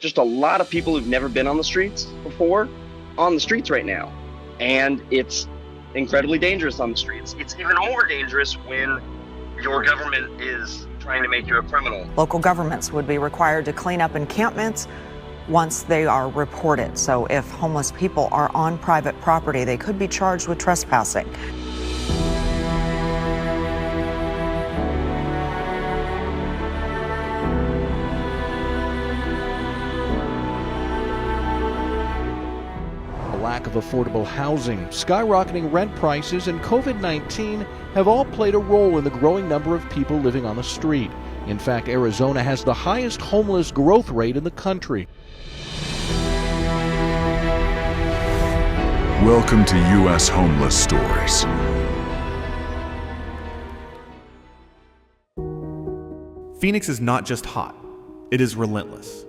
just a lot of people who've never been on the streets before on the streets right now. And it's incredibly dangerous on the streets. It's even more dangerous when your government is trying to make you a criminal. Local governments would be required to clean up encampments once they are reported. So if homeless people are on private property, they could be charged with trespassing. Lack of affordable housing, skyrocketing rent prices, and COVID-19 have all played a role in the growing number of people living on the street. In fact, Arizona has the highest homeless growth rate in the country. Welcome to U.S. Homeless Stories. Phoenix is not just hot, it is relentless.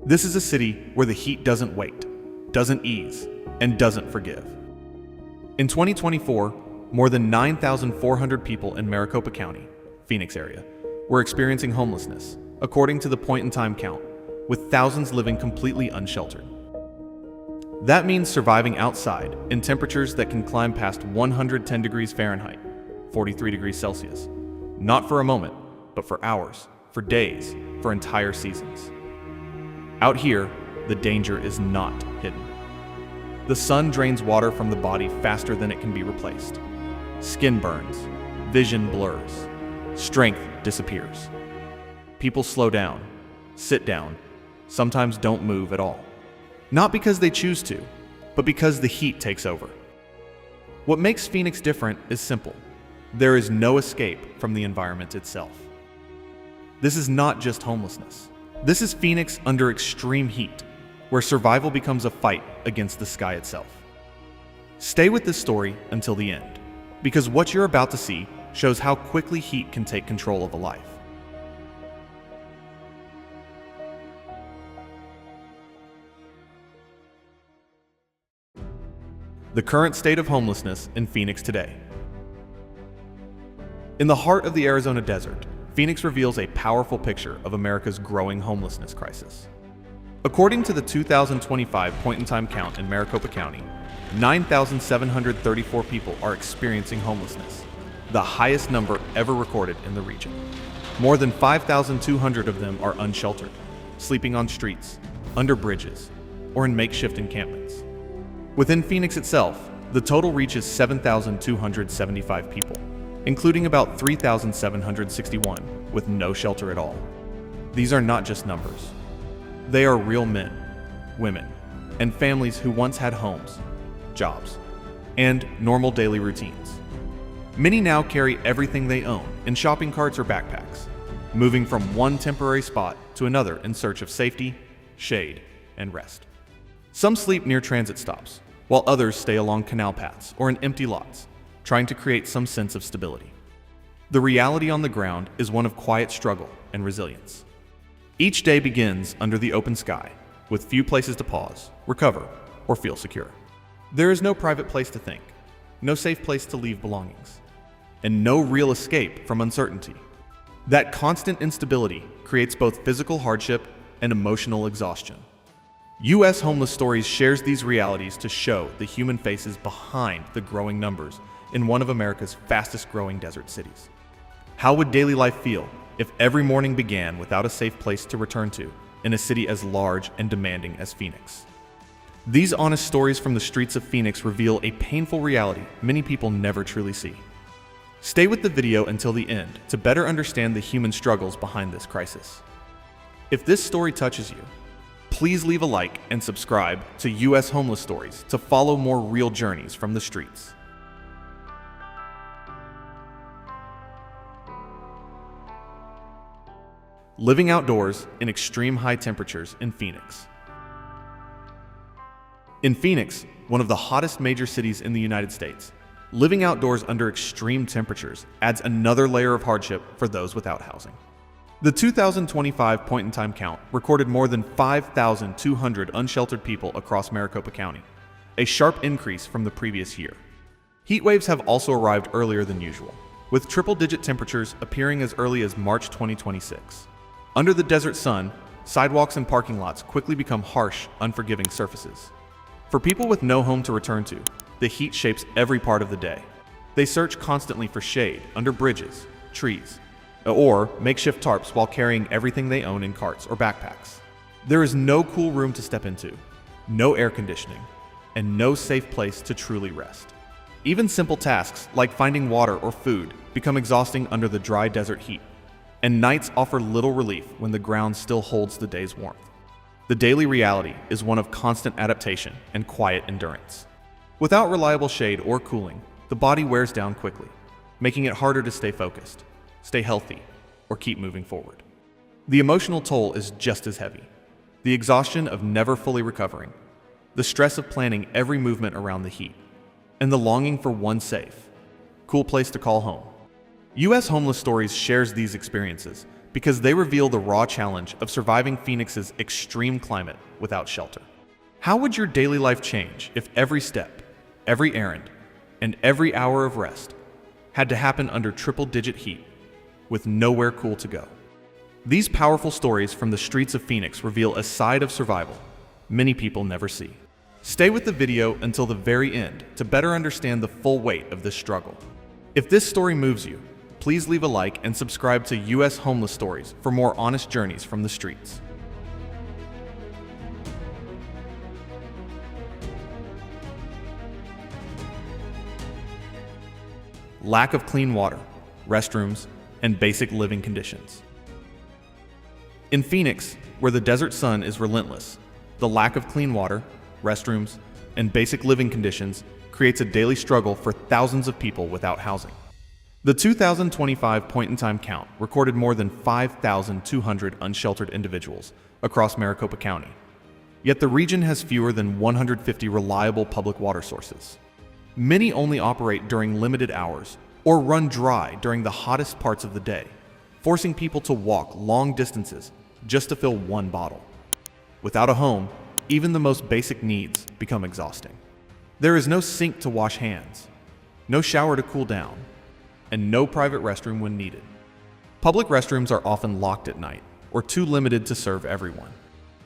This is a city where the heat doesn't wait, doesn't ease, and doesn't forgive. In 2024, more than 9,400 people in Maricopa County, Phoenix area, were experiencing homelessness, according to the point-in-time count, with thousands living completely unsheltered. That means surviving outside in temperatures that can climb past 110 degrees Fahrenheit, 43 degrees Celsius, not for a moment, but for hours, for days, for entire seasons. Out here, the danger is not hidden. The sun drains water from the body faster than it can be replaced. Skin burns, vision blurs, strength disappears. People slow down, sit down, sometimes don't move at all. Not because they choose to, but because the heat takes over. What makes Phoenix different is simple. There is no escape from the environment itself. This is not just homelessness. This is Phoenix under extreme heat, where survival becomes a fight against the sky itself. Stay with this story until the end, because what you're about to see shows how quickly heat can take control of a life. The current state of homelessness in Phoenix today. In the heart of the Arizona desert, Phoenix reveals a powerful picture of America's growing homelessness crisis. According to the 2025 point-in-time count in Maricopa County, 9,734 people are experiencing homelessness, the highest number ever recorded in the region. More than 5,200 of them are unsheltered, sleeping on streets, under bridges, or in makeshift encampments. Within Phoenix itself, the total reaches 7,275 people, including about 3,761 with no shelter at all. These are not just numbers. They are real men, women, and families who once had homes, jobs, and normal daily routines. Many now carry everything they own in shopping carts or backpacks, moving from one temporary spot to another in search of safety, shade, and rest. Some sleep near transit stops, while others stay along canal paths or in empty lots, trying to create some sense of stability. The reality on the ground is one of quiet struggle and resilience. Each day begins under the open sky, with few places to pause, recover, or feel secure. There is no private place to think, no safe place to leave belongings, and no real escape from uncertainty. That constant instability creates both physical hardship and emotional exhaustion. U.S. Homeless Stories shares these realities to show the human faces behind the growing numbers in one of America's fastest growing desert cities. How would daily life feel if every morning began without a safe place to return to in a city as large and demanding as Phoenix? These honest stories from the streets of Phoenix reveal a painful reality many people never truly see. Stay with the video until the end to better understand the human struggles behind this crisis. If this story touches you, please leave a like and subscribe to U.S. Homeless Stories to follow more real journeys from the streets. Living outdoors in extreme high temperatures in Phoenix. In Phoenix, one of the hottest major cities in the United States, living outdoors under extreme temperatures adds another layer of hardship for those without housing. The 2025 point-in-time count recorded more than 5,200 unsheltered people across Maricopa County, a sharp increase from the previous year. Heat waves have also arrived earlier than usual, with triple-digit temperatures appearing as early as March 2026. Under the desert sun, sidewalks and parking lots quickly become harsh, unforgiving surfaces. For people with no home to return to, the heat shapes every part of the day. They search constantly for shade under bridges, trees, or makeshift tarps while carrying everything they own in carts or backpacks. There is no cool room to step into, no air conditioning, and no safe place to truly rest. Even simple tasks like finding water or food become exhausting under the dry desert heat, and nights offer little relief when the ground still holds the day's warmth. The daily reality is one of constant adaptation and quiet endurance. Without reliable shade or cooling, the body wears down quickly, making it harder to stay focused, stay healthy, or keep moving forward. The emotional toll is just as heavy. The exhaustion of never fully recovering, the stress of planning every movement around the heat, and the longing for one safe, cool place to call home. U.S. Homeless Stories shares these experiences because they reveal the raw challenge of surviving Phoenix's extreme climate without shelter. How would your daily life change if every step, every errand, and every hour of rest had to happen under triple-digit heat with nowhere cool to go? These powerful stories from the streets of Phoenix reveal a side of survival many people never see. Stay with the video until the very end to better understand the full weight of this struggle. If this story moves you, please leave a like and subscribe to U.S. Homeless Stories for more honest journeys from the streets. Lack of clean water, restrooms, and basic living conditions. In Phoenix, where the desert sun is relentless, the lack of clean water, restrooms, and basic living conditions creates a daily struggle for thousands of people without housing. The 2025 point-in-time count recorded more than 5,200 unsheltered individuals across Maricopa County. Yet the region has fewer than 150 reliable public water sources. Many only operate during limited hours or run dry during the hottest parts of the day, forcing people to walk long distances just to fill one bottle. Without a home, even the most basic needs become exhausting. There is no sink to wash hands, no shower to cool down, and no private restroom when needed. Public restrooms are often locked at night or too limited to serve everyone.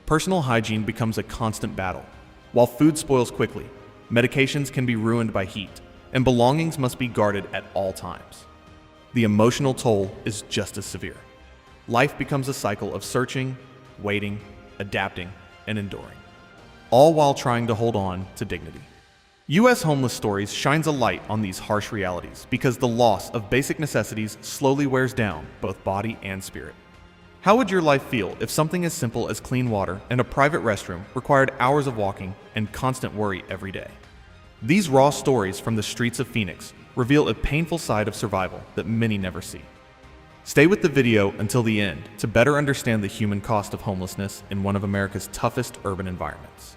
Personal hygiene becomes a constant battle. While food spoils quickly, medications can be ruined by heat, and belongings must be guarded at all times. The emotional toll is just as severe. Life becomes a cycle of searching, waiting, adapting, and enduring, all while trying to hold on to dignity. U.S. Homeless Stories shines a light on these harsh realities because the loss of basic necessities slowly wears down both body and spirit. How would your life feel if something as simple as clean water and a private restroom required hours of walking and constant worry every day? These raw stories from the streets of Phoenix reveal a painful side of survival that many never see. Stay with the video until the end to better understand the human cost of homelessness in one of America's toughest urban environments.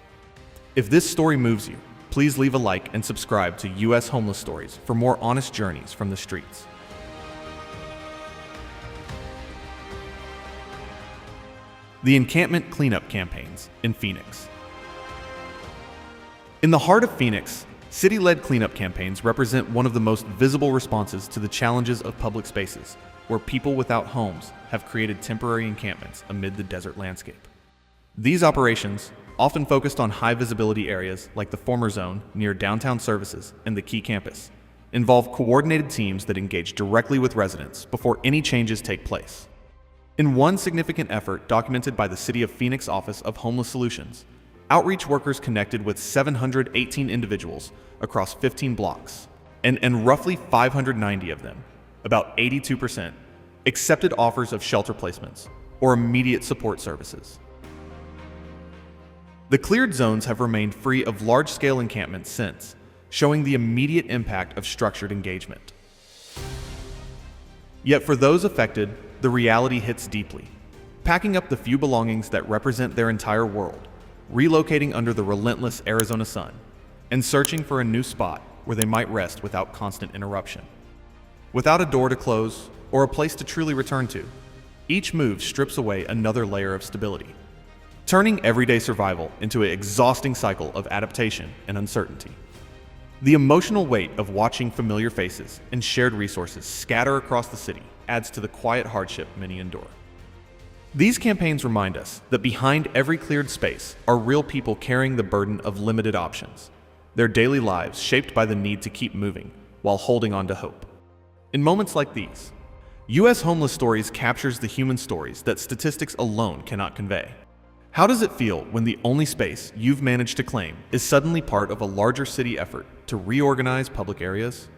If this story moves you, please leave a like and subscribe to U.S. Homeless Stories for more honest journeys from the streets. The encampment cleanup campaigns in Phoenix. In the heart of Phoenix, city-led cleanup campaigns represent one of the most visible responses to the challenges of public spaces, where people without homes have created temporary encampments amid the desert landscape. These operations, often focused on high-visibility areas like the former zone near downtown services and the Key campus, involve coordinated teams that engage directly with residents before any changes take place. In one significant effort documented by the City of Phoenix Office of Homeless Solutions, outreach workers connected with 718 individuals across 15 blocks, and roughly 590 of them, about 82%, accepted offers of shelter placements or immediate support services. The cleared zones have remained free of large-scale encampments since, showing the immediate impact of structured engagement. Yet for those affected, the reality hits deeply. Packing up the few belongings that represent their entire world, relocating under the relentless Arizona sun, and searching for a new spot where they might rest without constant interruption. Without a door to close or a place to truly return to, each move strips away another layer of stability, turning everyday survival into an exhausting cycle of adaptation and uncertainty. The emotional weight of watching familiar faces and shared resources scatter across the city adds to the quiet hardship many endure. These campaigns remind us that behind every cleared space are real people carrying the burden of limited options, their daily lives shaped by the need to keep moving while holding on to hope. In moments like these, U.S. Homeless Stories captures the human stories that statistics alone cannot convey. How does it feel when the only space you've managed to claim is suddenly part of a larger city effort to reorganize public areas?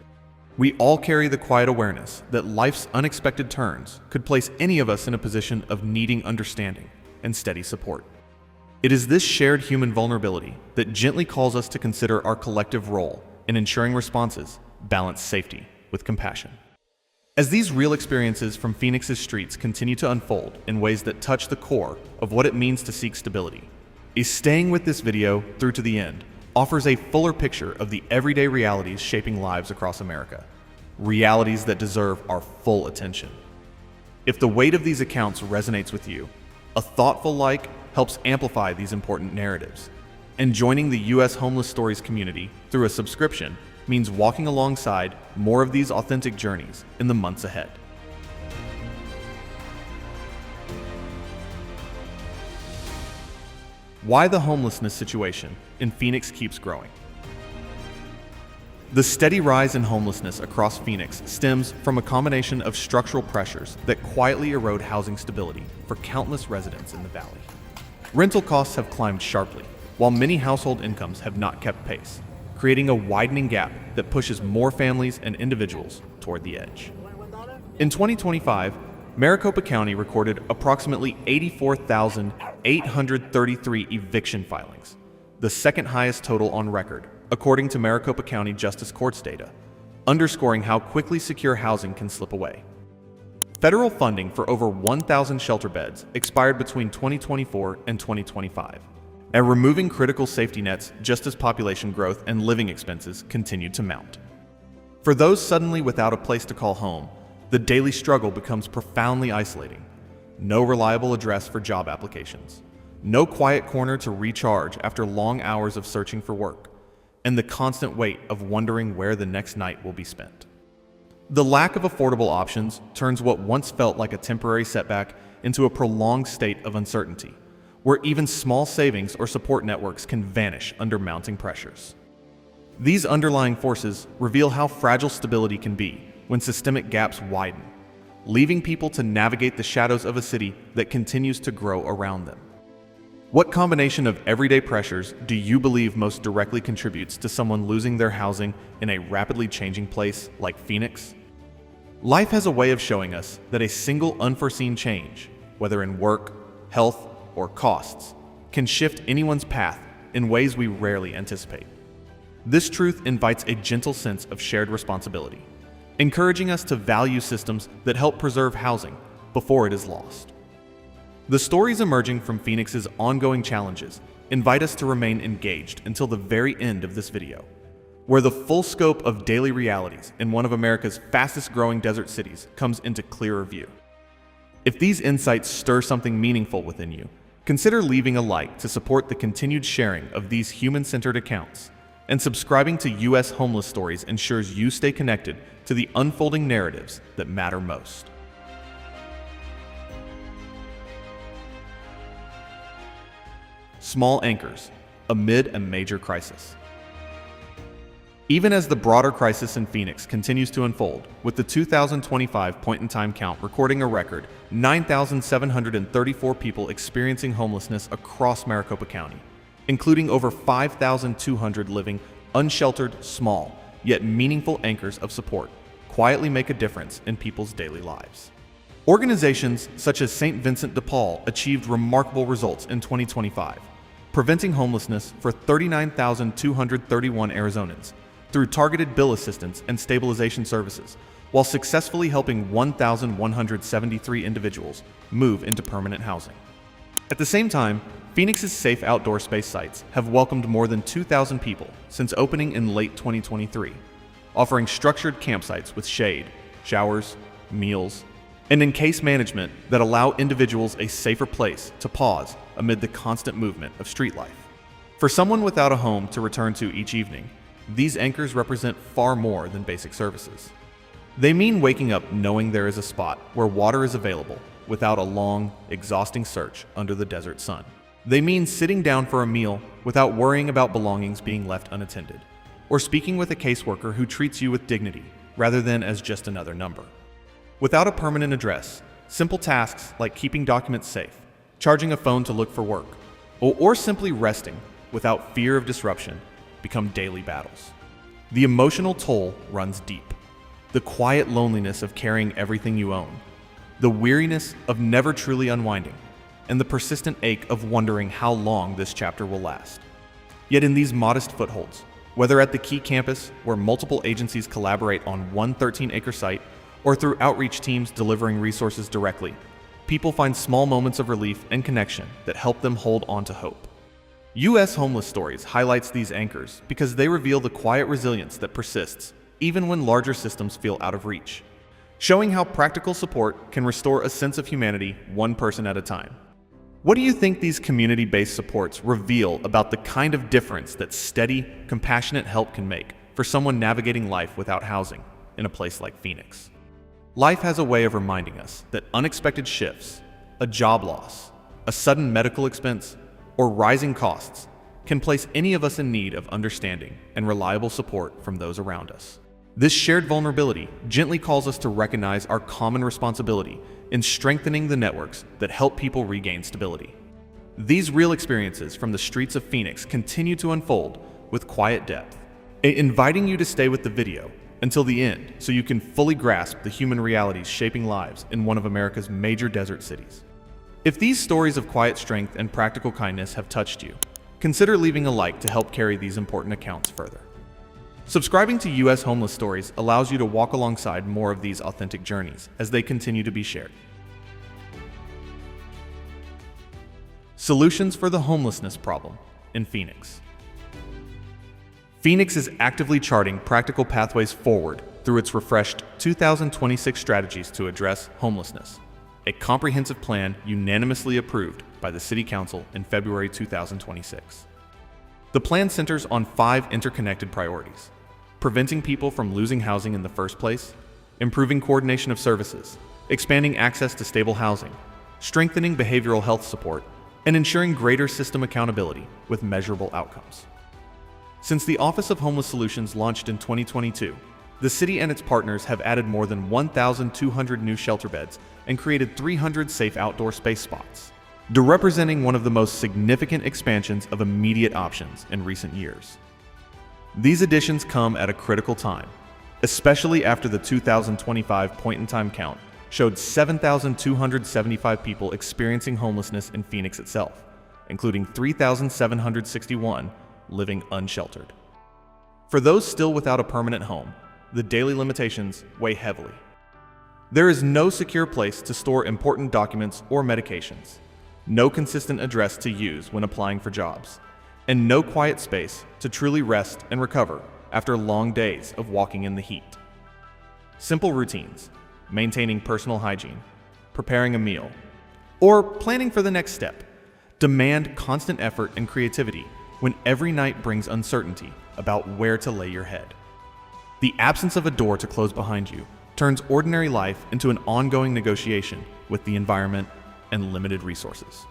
We all carry the quiet awareness that life's unexpected turns could place any of us in a position of needing understanding and steady support. It is this shared human vulnerability that gently calls us to consider our collective role in ensuring responses balance safety with compassion. As these real experiences from Phoenix's streets continue to unfold in ways that touch the core of what it means to seek stability, staying with this video through to the end offers a fuller picture of the everyday realities shaping lives across America, realities that deserve our full attention. If the weight of these accounts resonates with you, a thoughtful like helps amplify these important narratives, and joining the U.S. Homeless Stories community through a subscription means walking alongside more of these authentic journeys in the months ahead. Why the homelessness situation in Phoenix keeps growing. The steady rise in homelessness across Phoenix stems from a combination of structural pressures that quietly erode housing stability for countless residents in the valley. Rental costs have climbed sharply, while many household incomes have not kept pace, creating a widening gap that pushes more families and individuals toward the edge. In 2025, Maricopa County recorded approximately 84,833 eviction filings, the second highest total on record, according to Maricopa County Justice Court's data, underscoring how quickly secure housing can slip away. Federal funding for over 1,000 shelter beds expired between 2024 and 2025, and removing critical safety nets just as population growth and living expenses continued to mount. For those suddenly without a place to call home, the daily struggle becomes profoundly isolating. No reliable address for job applications, no quiet corner to recharge after long hours of searching for work, and the constant weight of wondering where the next night will be spent. The lack of affordable options turns what once felt like a temporary setback into a prolonged state of uncertainty, where even small savings or support networks can vanish under mounting pressures. These underlying forces reveal how fragile stability can be when systemic gaps widen, leaving people to navigate the shadows of a city that continues to grow around them. What combination of everyday pressures do you believe most directly contributes to someone losing their housing in a rapidly changing place like Phoenix? Life has a way of showing us that a single unforeseen change, whether in work, health, or costs, can shift anyone's path in ways we rarely anticipate. This truth invites a gentle sense of shared responsibility, encouraging us to value systems that help preserve housing before it is lost. The stories emerging from Phoenix's ongoing challenges invite us to remain engaged until the very end of this video, where the full scope of daily realities in one of America's fastest growing desert cities comes into clearer view. If these insights stir something meaningful within you, consider leaving a like to support the continued sharing of these human-centered accounts, and subscribing to U.S. Homeless Stories ensures you stay connected to the unfolding narratives that matter most. Small anchors amid a major crisis. Even as the broader crisis in Phoenix continues to unfold, with the 2025 point-in-time count recording a record 9,734 people experiencing homelessness across Maricopa County, including over 5,200 living unsheltered, small, yet meaningful anchors of support, quietly make a difference in people's daily lives. Organizations such as St. Vincent de Paul achieved remarkable results in 2025, preventing homelessness for 39,231 Arizonans through targeted bill assistance and stabilization services, while successfully helping 1,173 individuals move into permanent housing. At the same time, Phoenix's safe outdoor space sites have welcomed more than 2,000 people since opening in late 2023, offering structured campsites with shade, showers, meals, and in-case management that allow individuals a safer place to pause amid the constant movement of street life. For someone without a home to return to each evening, these anchors represent far more than basic services. They mean waking up knowing there is a spot where water is available, without a long, exhausting search under the desert sun. They mean sitting down for a meal without worrying about belongings being left unattended, or speaking with a caseworker who treats you with dignity rather than as just another number. Without a permanent address, simple tasks like keeping documents safe, charging a phone to look for work, or simply resting without fear of disruption become daily battles. The emotional toll runs deep. The quiet loneliness of carrying everything you own, the weariness of never truly unwinding, and the persistent ache of wondering how long this chapter will last. Yet in these modest footholds, whether at the key campus where multiple agencies collaborate on one 13-acre site, or through outreach teams delivering resources directly, people find small moments of relief and connection that help them hold on to hope. U.S. Homeless Stories highlights these anchors because they reveal the quiet resilience that persists even when larger systems feel out of reach, showing how practical support can restore a sense of humanity one person at a time. What do you think these community-based supports reveal about the kind of difference that steady, compassionate help can make for someone navigating life without housing in a place like Phoenix? Life has a way of reminding us that unexpected shifts, a job loss, a sudden medical expense, or rising costs can place any of us in need of understanding and reliable support from those around us. This shared vulnerability gently calls us to recognize our common responsibility in strengthening the networks that help people regain stability. These real experiences from the streets of Phoenix continue to unfold with quiet depth, inviting you to stay with the video until the end so you can fully grasp the human realities shaping lives in one of America's major desert cities. If these stories of quiet strength and practical kindness have touched you, consider leaving a like to help carry these important accounts further. Subscribing to U.S. Homeless Stories allows you to walk alongside more of these authentic journeys as they continue to be shared. Solutions for the homelessness problem in Phoenix. Phoenix is actively charting practical pathways forward through its refreshed 2026 strategies to address homelessness, a comprehensive plan unanimously approved by the City Council in February 2026. The plan centers on 5 interconnected priorities: preventing people from losing housing in the first place, improving coordination of services, expanding access to stable housing, strengthening behavioral health support, and ensuring greater system accountability with measurable outcomes. Since the Office of Homeless Solutions launched in 2022, the city and its partners have added more than 1,200 new shelter beds and created 300 safe outdoor space spots, representing one of the most significant expansions of immediate options in recent years. These additions come at a critical time, especially after the 2025 point-in-time count showed 7,275 people experiencing homelessness in Phoenix itself, including 3,761 living unsheltered. For those still without a permanent home, the daily limitations weigh heavily. There is no secure place to store important documents or medications, no consistent address to use when applying for jobs, and no quiet space to truly rest and recover after long days of walking in the heat. Simple routines, maintaining personal hygiene, preparing a meal, or planning for the next step, demand constant effort and creativity when every night brings uncertainty about where to lay your head. The absence of a door to close behind you turns ordinary life into an ongoing negotiation with the environment and limited resources.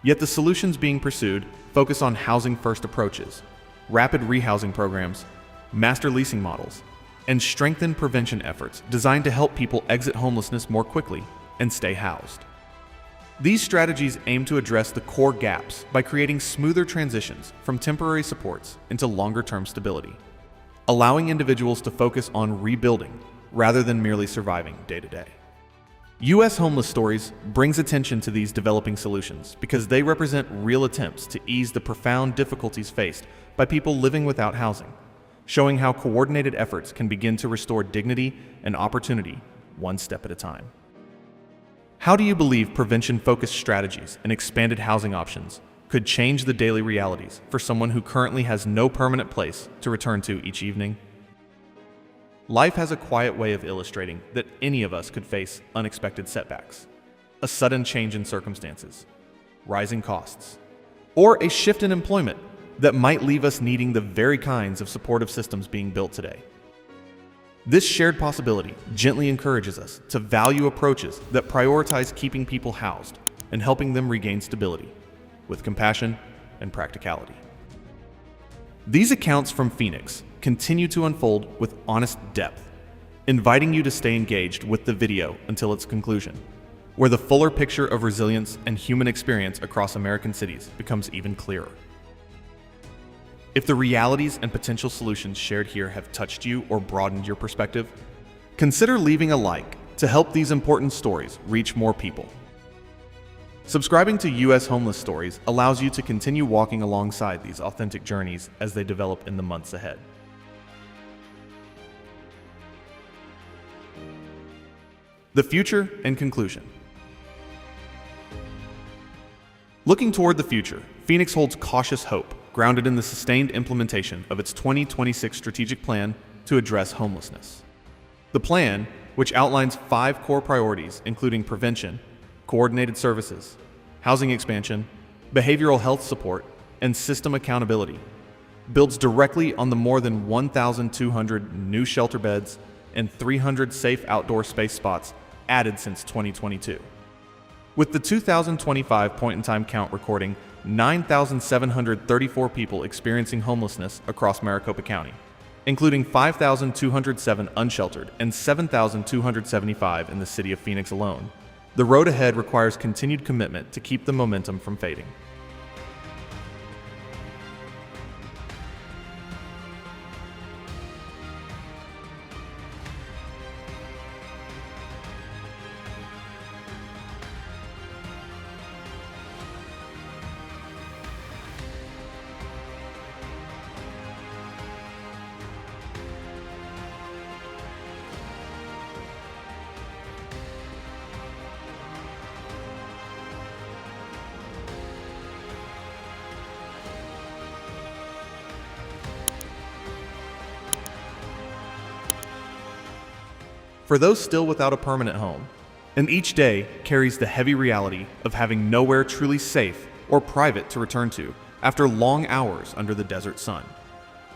Yet the solutions being pursued focus on housing-first approaches, rapid rehousing programs, master leasing models, and strengthened prevention efforts designed to help people exit homelessness more quickly and stay housed. These strategies aim to address the core gaps by creating smoother transitions from temporary supports into longer-term stability, allowing individuals to focus on rebuilding rather than merely surviving day to day. U.S. Homeless Stories brings attention to these developing solutions because they represent real attempts to ease the profound difficulties faced by people living without housing, showing how coordinated efforts can begin to restore dignity and opportunity one step at a time. How do you believe prevention-focused strategies and expanded housing options could change the daily realities for someone who currently has no permanent place to return to each evening? Life has a quiet way of illustrating that any of us could face unexpected setbacks, a sudden change in circumstances, rising costs, or a shift in employment that might leave us needing the very kinds of supportive systems being built today. This shared possibility gently encourages us to value approaches that prioritize keeping people housed and helping them regain stability with compassion and practicality. These accounts from Phoenix continue to unfold with honest depth, inviting you to stay engaged with the video until its conclusion, where the fuller picture of resilience and human experience across American cities becomes even clearer. If the realities and potential solutions shared here have touched you or broadened your perspective, consider leaving a like to help these important stories reach more people. Subscribing to U.S. Homeless Stories allows you to continue walking alongside these authentic journeys as they develop in the months ahead. The future and conclusion. Looking toward the future, Phoenix holds cautious hope, grounded in the sustained implementation of its 2026 strategic plan to address homelessness. The plan, which outlines 5 core priorities including prevention, coordinated services, housing expansion, behavioral health support, and system accountability, builds directly on the more than 1,200 new shelter beds and 300 safe outdoor space spots added since 2022. With the 2025 point-in-time count recording 9,734 people experiencing homelessness across Maricopa County, including 5,207 unsheltered and 7,275 in the city of Phoenix alone, the road ahead requires continued commitment to keep the momentum from fading. For those still without a permanent home, and each day carries the heavy reality of having nowhere truly safe or private to return to after long hours under the desert sun.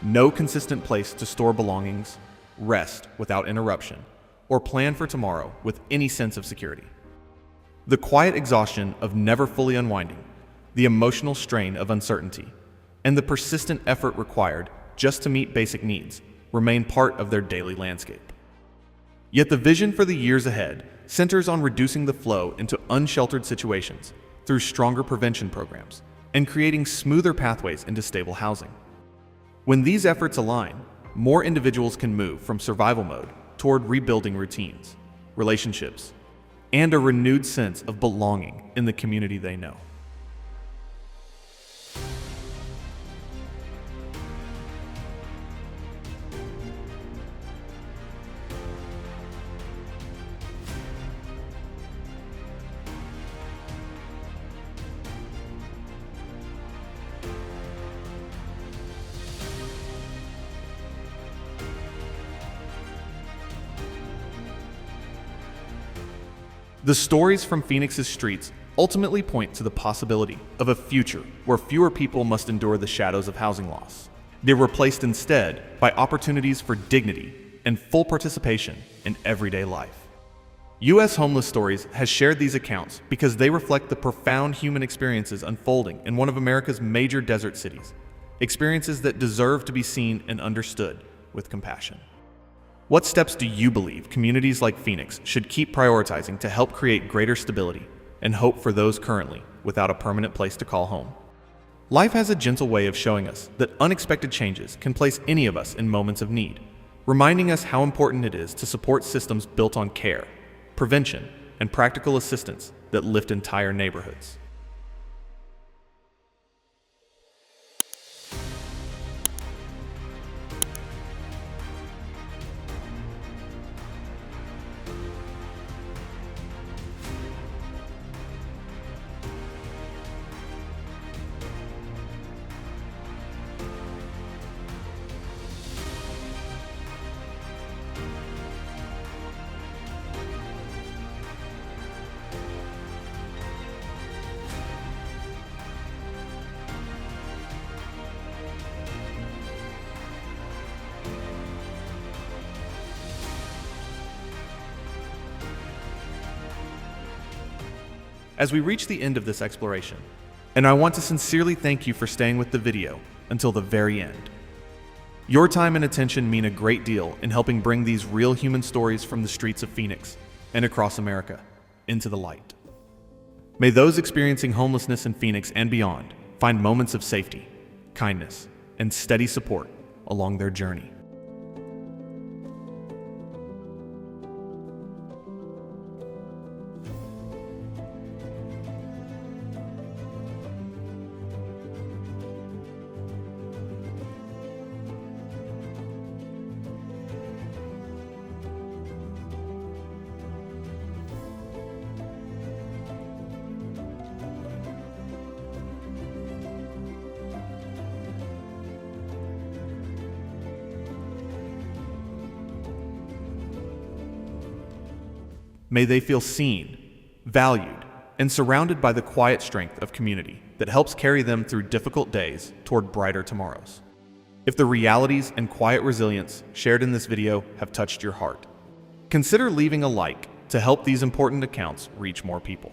No consistent place to store belongings, rest without interruption, or plan for tomorrow with any sense of security. The quiet exhaustion of never fully unwinding, the emotional strain of uncertainty, and the persistent effort required just to meet basic needs remain part of their daily landscape. Yet the vision for the years ahead centers on reducing the flow into unsheltered situations through stronger prevention programs and creating smoother pathways into stable housing. When these efforts align, more individuals can move from survival mode toward rebuilding routines, relationships, and a renewed sense of belonging in the community they know. The stories from Phoenix's streets ultimately point to the possibility of a future where fewer people must endure the shadows of housing loss. They're replaced instead by opportunities for dignity and full participation in everyday life. U.S. Homeless Stories has shared these accounts because they reflect the profound human experiences unfolding in one of America's major desert cities, experiences that deserve to be seen and understood with compassion. What steps do you believe communities like Phoenix should keep prioritizing to help create greater stability and hope for those currently without a permanent place to call home? Life has a gentle way of showing us that unexpected changes can place any of us in moments of need, reminding us how important it is to support systems built on care, prevention, and practical assistance that lift entire neighborhoods. as we reach the end of this exploration, and I want to sincerely thank you for staying with the video until the very end. Your time and attention mean a great deal in helping bring these real human stories from the streets of Phoenix and across America into the light. May those experiencing homelessness in Phoenix and beyond find moments of safety, kindness, and steady support along their journey. May they feel seen, valued, and surrounded by the quiet strength of community that helps carry them through difficult days toward brighter tomorrows. If the realities and quiet resilience shared in this video have touched your heart, consider leaving a like to help these important accounts reach more people.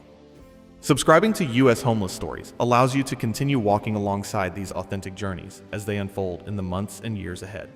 Subscribing to U.S. Homeless Stories allows you to continue walking alongside these authentic journeys as they unfold in the months and years ahead.